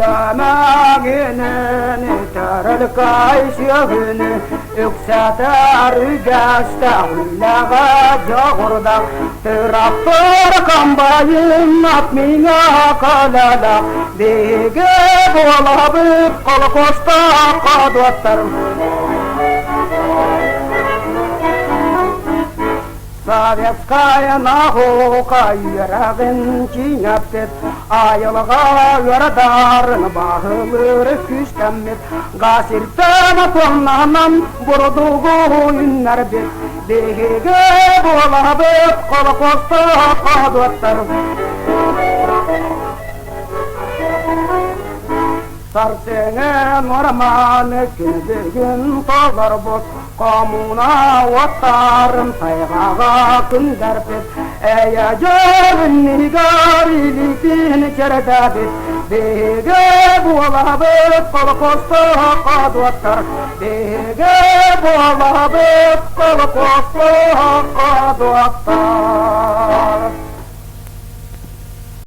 Gömaginen törül kayşığını Yükseter rügasta Hüllaga joğurda Traktör kambayın atmina kalada Dege bolabıp kol kosta kadvattarım Советская наука йөрәген киңәптет Айылға йөрәдарын бағылыр күштәммет Гасиртен тоннанан бұрдуғы үннәр бет Дегеге болабыт қол қосты қадуаттар Сартеңен орманы күндеген тазар бос Комуна оттарын тайғаға күндер бет Әйә жөрін нигар иліктен керді бет Деге болабыт қол қосты қадуаттар Деге болабыт қол қосты қадуаттар